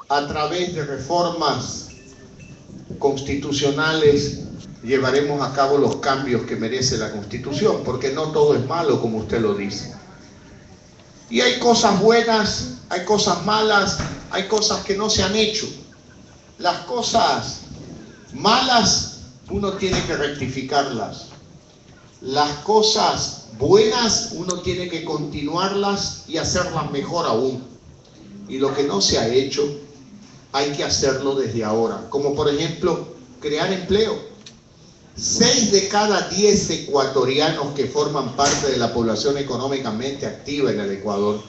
a través de reformas constitucionales llevaremos a cabo los cambios que merece la Constitución, porque no todo es malo como usted lo dice. Y hay cosas buenas, hay cosas malas, hay cosas que no se han hecho. Las cosas malas uno tiene que rectificarlas. Las cosas buenas uno tiene que continuarlas y hacerlas mejor aún. Y lo que no se ha hecho hay que hacerlo desde ahora. Como por ejemplo, crear empleo. 6 de cada 10 ecuatorianos que forman parte de la población económicamente activa en el Ecuador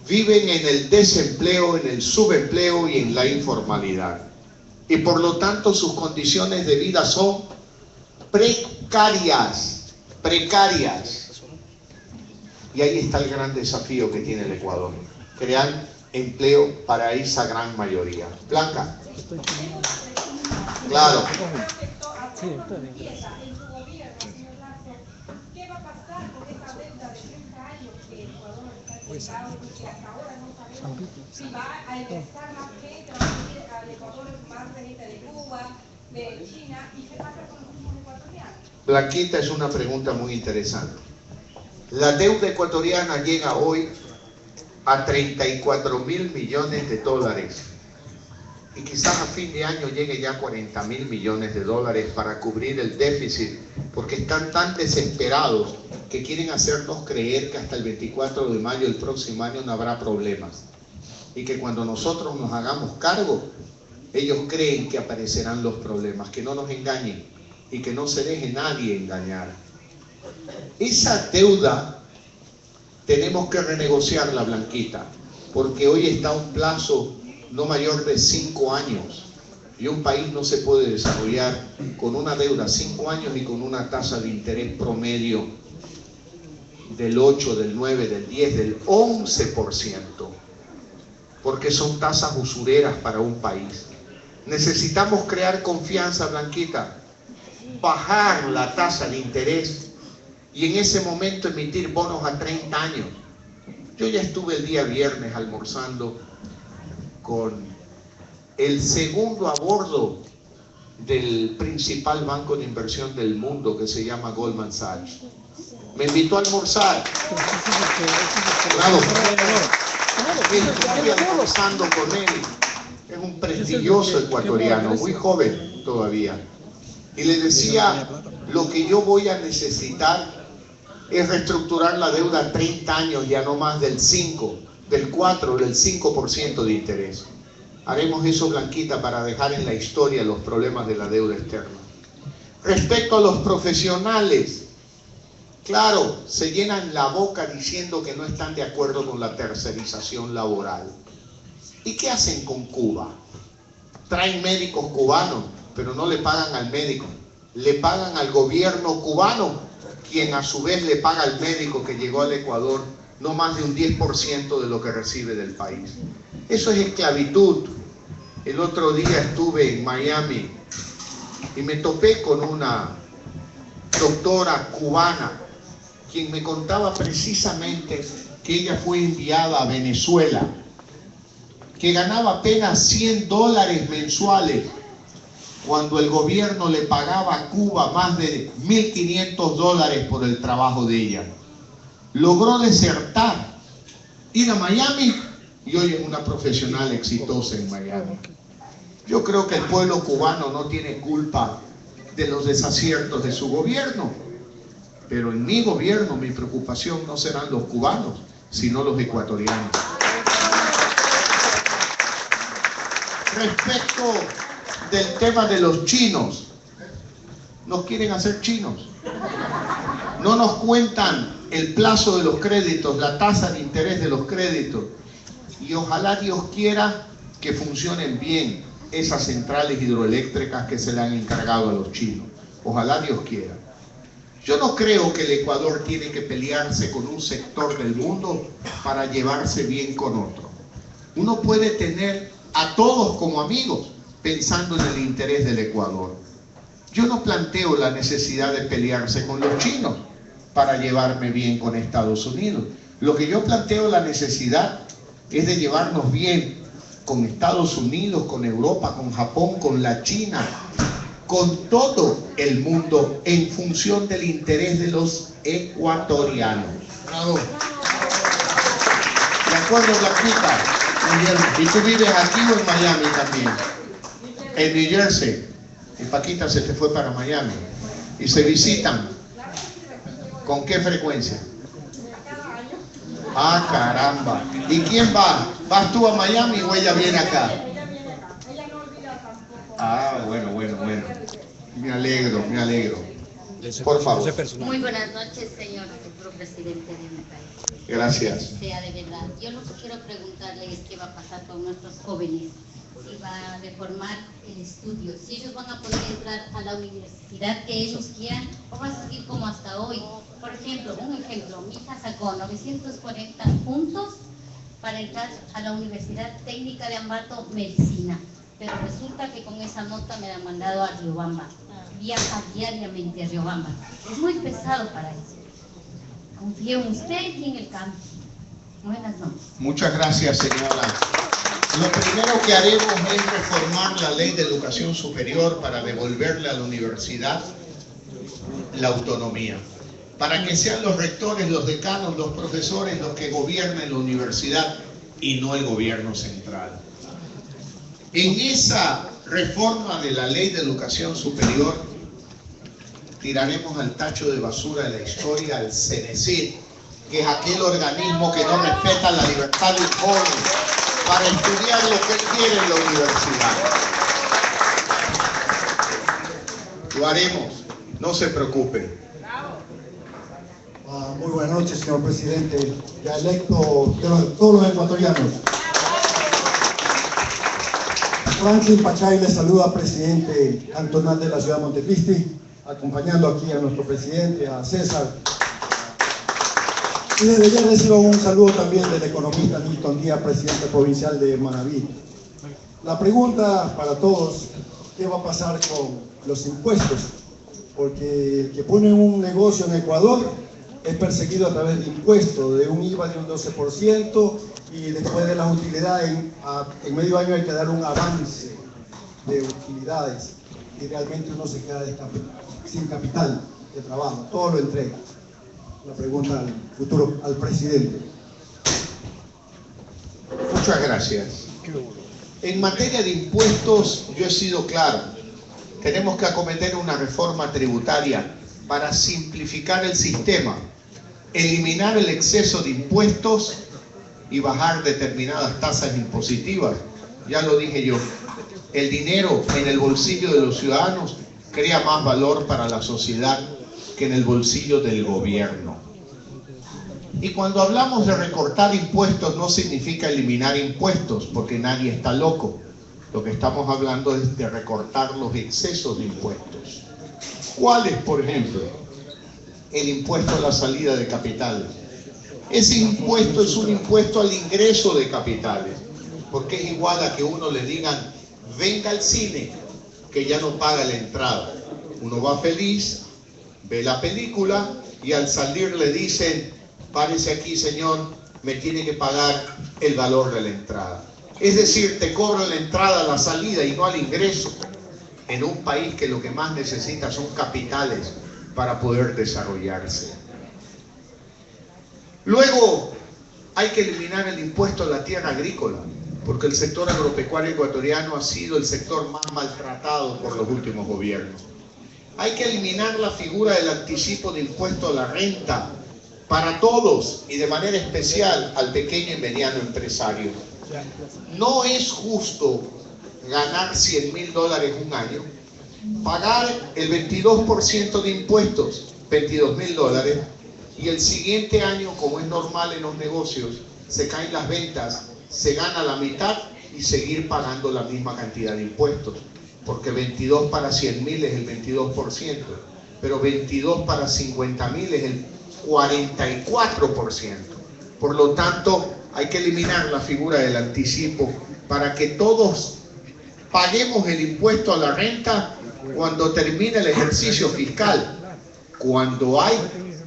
viven en el desempleo, en el subempleo y en la informalidad. Y por lo tanto sus condiciones de vida son precarias. Y ahí está el gran desafío que tiene el Ecuador. Crear empleo para esa gran mayoría. Blanca. Claro. ¿Qué va a pasar con esa deuda de 30 años que Ecuador está enfrentado y que hasta ahora no sabemos si va a ingresar más gente, va a venir al Ecuador más gente de Cuba, de China, y qué pasa con los mismos ecuatorianos? Blanquita, es una pregunta muy interesante. La deuda ecuatoriana llega hoy a 34.000 millones de dólares. Y quizás a fin de año llegue ya a 40.000 millones de dólares para cubrir el déficit, porque están tan desesperados que quieren hacernos creer que hasta el 24 de mayo del próximo año no habrá problemas. Y que cuando nosotros nos hagamos cargo, ellos creen que aparecerán los problemas. Que no nos engañen y que no se deje nadie engañar. Esa deuda tenemos que renegociarla, Blanquita, porque hoy está a un plazo no mayor de 5 años. Y un país no se puede desarrollar con una deuda 5 años y con una tasa de interés promedio del 8, del 9, del 10, del 11%. Porque son tasas usureras para un país. Necesitamos crear confianza, Blanquita, bajar la tasa de interés y en ese momento emitir bonos a 30 años. Yo ya estuve el día viernes almorzando con el segundo a bordo del principal banco de inversión del mundo, que se llama Goldman Sachs. Me invitó a almorzar. Claro, estuve almorzando con él. Es un prestigioso ecuatoriano, muy joven todavía. Y le decía, lo que yo voy a necesitar es reestructurar la deuda a 30 años, ya no más del 5, del 4, del 5% de interés. Haremos eso, Blanquita, para dejar en la historia los problemas de la deuda externa. Respecto a los profesionales, claro, se llenan la boca diciendo que no están de acuerdo con la tercerización laboral. ¿Y qué hacen con Cuba? Traen médicos cubanos, pero no le pagan al médico. Le pagan al gobierno cubano, quien a su vez le paga al médico que llegó al Ecuador no más de un 10% de lo que recibe del país. Eso es esclavitud. El otro día estuve en Miami y me topé con una doctora cubana, quien me contaba precisamente que ella fue enviada a Venezuela, que ganaba apenas $100 mensuales, cuando el gobierno le pagaba a Cuba más de $1.500 por el trabajo de ella. Logró desertar, ir a Miami y hoy es una profesional exitosa en Miami. Yo creo que el pueblo cubano no tiene culpa de los desaciertos de su gobierno, pero en mi gobierno mi preocupación no serán los cubanos, sino los ecuatorianos. Respecto del tema de los chinos, nos quieren hacer chinos. No nos cuentan el plazo de los créditos, la tasa de interés de los créditos. Y ojalá Dios quiera que funcionen bien esas centrales hidroeléctricas que se le han encargado a los chinos. Ojalá Dios quiera. Yo no creo que el Ecuador tiene que pelearse con un sector del mundo para llevarse bien con otro. Uno puede tener a todos como amigos, pensando en el interés del Ecuador. Yo no planteo la necesidad de pelearse con los chinos para llevarme bien con Estados Unidos. Lo que yo planteo la necesidad es de llevarnos bien con Estados Unidos, con Europa, con Japón, con la China, con todo el mundo en función del interés de los ecuatorianos. Bravo. ¿De acuerdo, Blanquita? Muy bien. ¿Y tú vives aquí o en Miami también? En New Jersey. Y Paquita se te fue para Miami. ¿Y se visitan? ¿Con qué frecuencia? Ah, caramba. ¿Y quién va? ¿Vas tú a Miami o ella viene acá? Ella no olvida tampoco. Ah, bueno. Me alegro. Por favor. Muy buenas noches, señor futuro presidente de mi país. Gracias. Sea de verdad. Yo lo que quiero preguntarle es qué va a pasar con nuestros jóvenes. Si va a reformar el estudio, si ellos van a poder entrar a la universidad que ellos quieran o va a seguir como hasta hoy. Por ejemplo, mi hija sacó 940 puntos para entrar a la Universidad Técnica de Ambato, Medicina. Pero resulta que con esa nota me la han mandado a Riobamba. Viaja diariamente a Riobamba. Es muy pesado para eso. Confío en usted y en el cambio. Buenas noches. Muchas gracias, señora. Lo primero que haremos es reformar la ley de educación superior para devolverle a la universidad la autonomía. Para que sean los rectores, los decanos, los profesores los que gobiernen la universidad y no el gobierno central. En esa reforma de la ley de educación superior tiraremos al tacho de basura de la historia al CENESID, que es aquel organismo que no respeta la libertad del joven para estudiar lo que él quiere en la universidad. Lo haremos, no se preocupen. Muy buenas noches, señor presidente, ya electo de todos los ecuatorianos. Franklin Pachay le saluda, presidente cantonal de la ciudad de Montecristi, acompañando aquí a nuestro presidente, a César. Y desde ya recibo un saludo también del economista Nilton Díaz, presidente provincial de Manabí. La pregunta para todos, ¿qué va a pasar con los impuestos? Porque el que pone un negocio en Ecuador es perseguido a través de impuestos, de un IVA de un 12%, y después de las utilidades, en medio año hay que dar un avance de utilidades, y realmente uno se queda sin capital de trabajo, todo lo entrega. La pregunta al futuro, al presidente. Muchas gracias. En materia de impuestos, yo he sido claro. Tenemos que acometer una reforma tributaria para simplificar el sistema, eliminar el exceso de impuestos y bajar determinadas tasas impositivas. Ya lo dije yo, el dinero en el bolsillo de los ciudadanos crea más valor para la sociedad que en el bolsillo del gobierno. Y cuando hablamos de recortar impuestos no significa eliminar impuestos, porque nadie está loco. Lo que estamos hablando es de recortar los excesos de impuestos. ¿Cuáles, por ejemplo? El impuesto a la salida de capitales. Ese impuesto es un impuesto al ingreso de capitales, porque es igual a que uno le digan, venga al cine, que ya no paga la entrada. Uno va feliz, ve la película y al salir le dicen, párese aquí, señor, me tiene que pagar el valor de la entrada. Es decir, te cobran la entrada a la salida y no al ingreso, en un país que lo que más necesita son capitales para poder desarrollarse. Luego, hay que eliminar el impuesto a la tierra agrícola, porque el sector agropecuario ecuatoriano ha sido el sector más maltratado por los últimos gobiernos. Hay que eliminar la figura del anticipo de impuesto a la renta para todos y de manera especial al pequeño y mediano empresario. No es justo ganar $100.000 un año, pagar el 22% de impuestos, $22.000, y el siguiente año, como es normal en los negocios, se caen las ventas, se gana la mitad y seguir pagando la misma cantidad de impuestos, porque 22 para 100.000 es el 22%, pero 22 para 50.000 es el 44%. Por lo tanto, hay que eliminar la figura del anticipo para que todos paguemos el impuesto a la renta cuando termine el ejercicio fiscal, cuando hay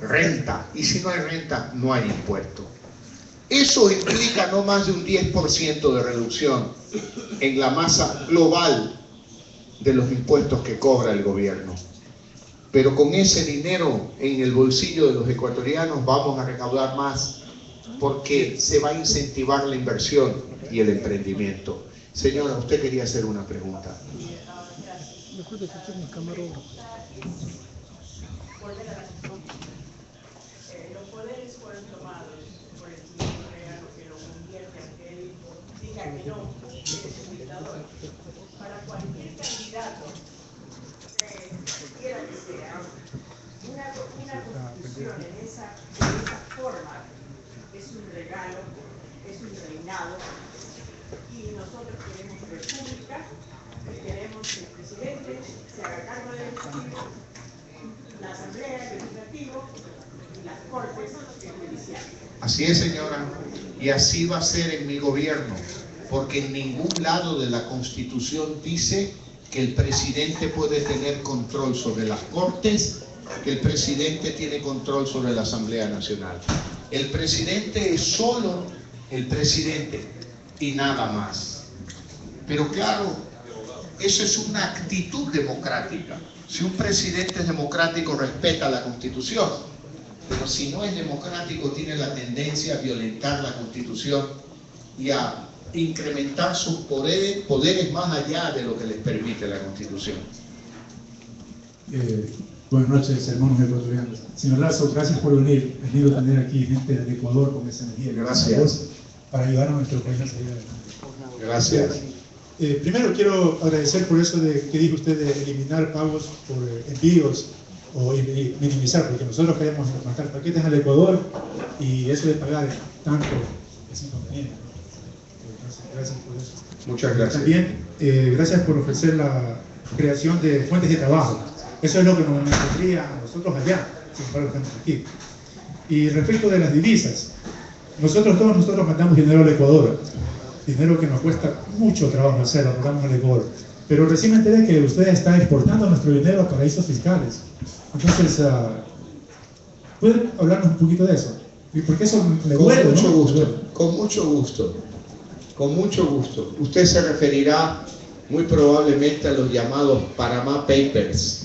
renta, y si no hay renta, no hay impuesto. Eso implica no más de un 10% de reducción en la masa global de los impuestos que cobra el gobierno. Pero con ese dinero en el bolsillo de los ecuatorianos vamos a recaudar más, porque se va a incentivar la inversión y el emprendimiento. Señora, usted quería hacer una pregunta. Los poderes fueron tomados por el señor Correa, que lo convierte a que él diga que no, que es un dictador. Para cualquier candidato, quiera que sea, una constitución en esa forma es un regalo, es un reinado, y nosotros queremos república, y queremos que el presidente se haga cargo del Ejecutivo, la Asamblea, el Legislativo y las Cortes Judiciales. Así es, señora, y así va a ser en mi gobierno, porque en ningún lado de la Constitución dice que el presidente puede tener control sobre las Cortes, que el presidente tiene control sobre la Asamblea Nacional. El presidente es solo el presidente y nada más. Pero claro, eso es una actitud democrática. Si un presidente es democrático, respeta la Constitución. Pero si no es democrático, tiene la tendencia a violentar la Constitución y a incrementar sus poderes más allá de lo que les permite la Constitución. Buenas noches, hermanos ecuatorianos. Señor Lazo, gracias por venir. Es lindo tener aquí gente del Ecuador con esa energía. Gracias. Para ayudar a nuestro país a salir adelante. Gracias. Primero quiero agradecer por eso que dijo usted de eliminar pagos por envíos o minimizar, porque nosotros queremos mandar paquetes al Ecuador y eso de pagar tanto es inconveniente. Gracias por eso. Muchas gracias. También, gracias por ofrecer la creación de fuentes de trabajo. Eso es lo que nos vendría a nosotros allá, sin embargo estamos aquí. Y respecto de las divisas, todos nosotros mandamos dinero al Ecuador, dinero que nos cuesta mucho trabajo hacerlo, mandamos al Ecuador. Pero recién me enteré que usted está exportando nuestro dinero a paraísos fiscales. Entonces, ¿pueden hablarnos un poquito de eso? Porque eso me duele, Con mucho ¿no? gusto, con mucho gusto, con mucho gusto. Usted se referirá muy probablemente a los llamados Panama Papers,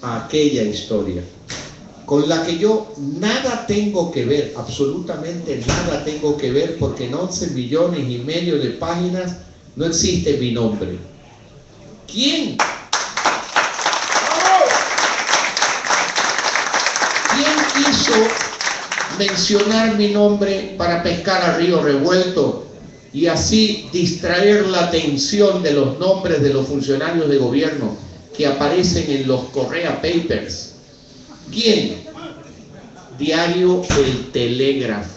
a aquella historia, con la que yo nada tengo que ver, absolutamente nada tengo que ver, porque en 11 millones y medio de páginas no existe mi nombre. ¿Quién quiso mencionar mi nombre para pescar a río revuelto y así distraer la atención de los nombres de los funcionarios de gobierno que aparecen en los Correa Papers? ¿Quién? Diario El Telégrafo.